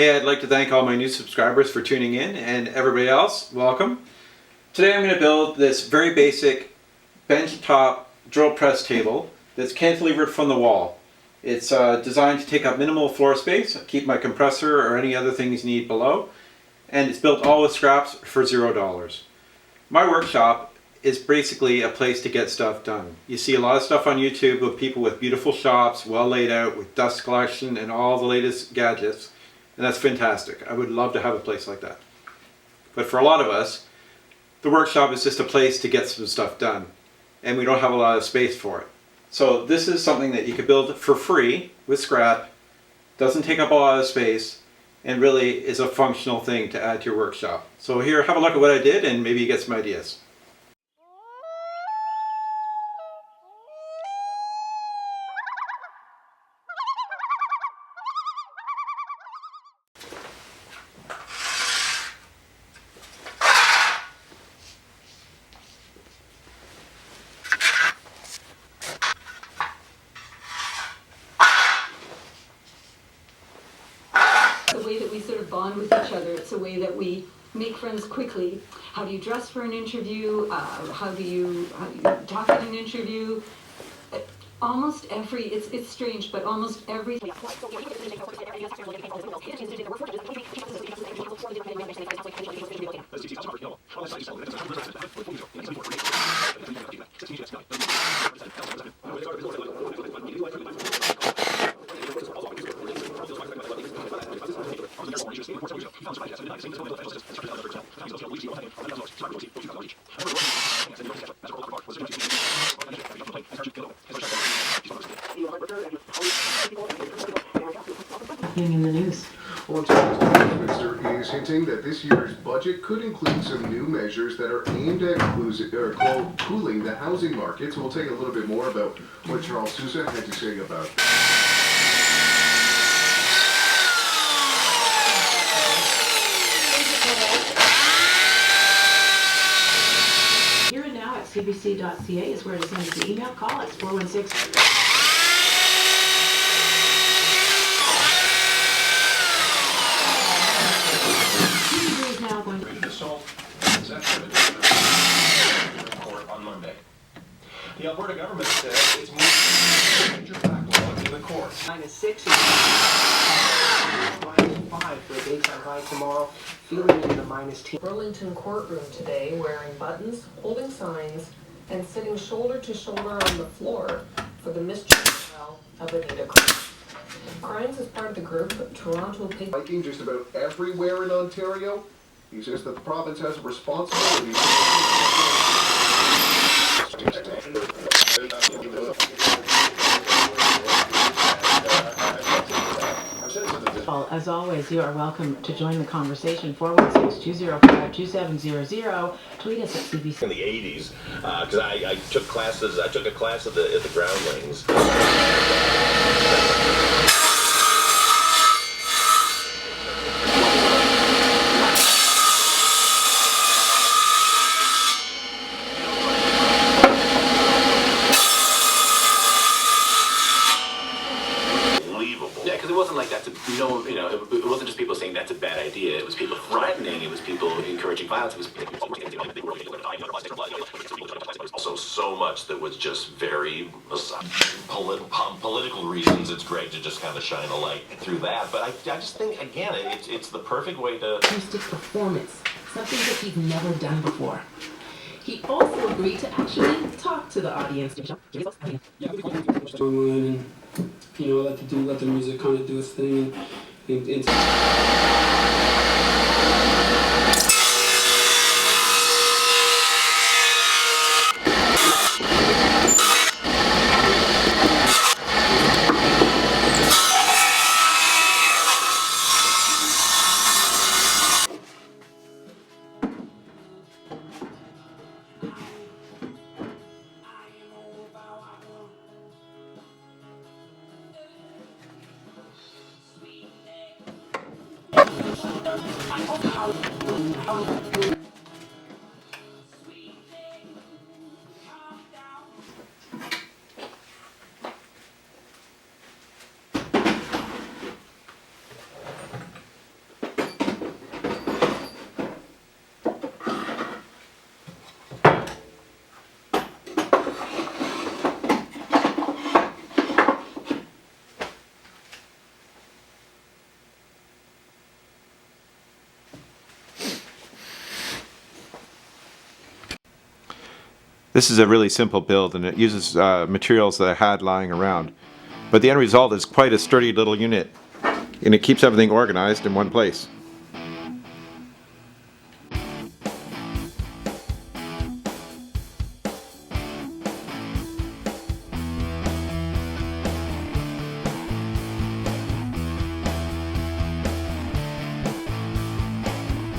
Hey, I'd like to thank all my new subscribers for tuning in, and everybody else, welcome. Today I'm going to build this very basic benchtop drill press table that's cantilevered from the wall. It's designed to take up minimal floor space, keep my compressor or any other things you need below, and it's built all with scraps for $0. My workshop is basically a place to get stuff done. You see a lot of stuff on YouTube of people with beautiful shops, well laid out, with dust collection and all the latest gadgets, and that's fantastic. I would love to have a place like that. But for a lot of us, the workshop is just a place to get some stuff done, and we don't have a lot of space for it. So this is something that you could build for free with scrap, doesn't take up a lot of space, and really is a functional thing to add to your workshop. So here, have a look at what I did and maybe you get some ideas. The way that we sort of bond with each other. It's a way that we make friends quickly. How do you dress for an interview? How do you talk at an interview? Almost every, it's strange, but almost every. In the news. Ontario Minister is hinting that this year's budget could include some new measures that are aimed at cooling the housing market. So we'll take a little bit more about what Charles Sousa had to say about it. Here and now at cbc.ca is where to send us an email. Call us 416. On Monday. The Alberta government says it's moving a major backlog in the courts. -6 -5 for a daytime high tomorrow, feeling into the -10. Burlington courtroom today wearing buttons, holding signs, and sitting shoulder to shoulder on the floor for the mischievous trial of Anita Krajins. Krajins is part of the group Toronto Paper. Biking just about everywhere in Ontario. He says that the province has a responsibility. Well, as always, you are welcome to join the conversation. 416-205-2700. Tweet us at CBC. In the 80s, because I took classes. I took a class at the Groundlings. It wasn't like that's it wasn't just people saying that's a bad idea. It was people threatening. It was people encouraging violence. It was Also, so much that was just very political reasons. It's great to just kind of shine a light through that. But I just think again, it's the perfect way to Acoustic performance, something that he's never done before. He also agreed to actually talk to the audience. Online and let the music kind of do its thing and This is a really simple build, and it uses materials that I had lying around. But the end result is quite a sturdy little unit, and it keeps everything organized in one place.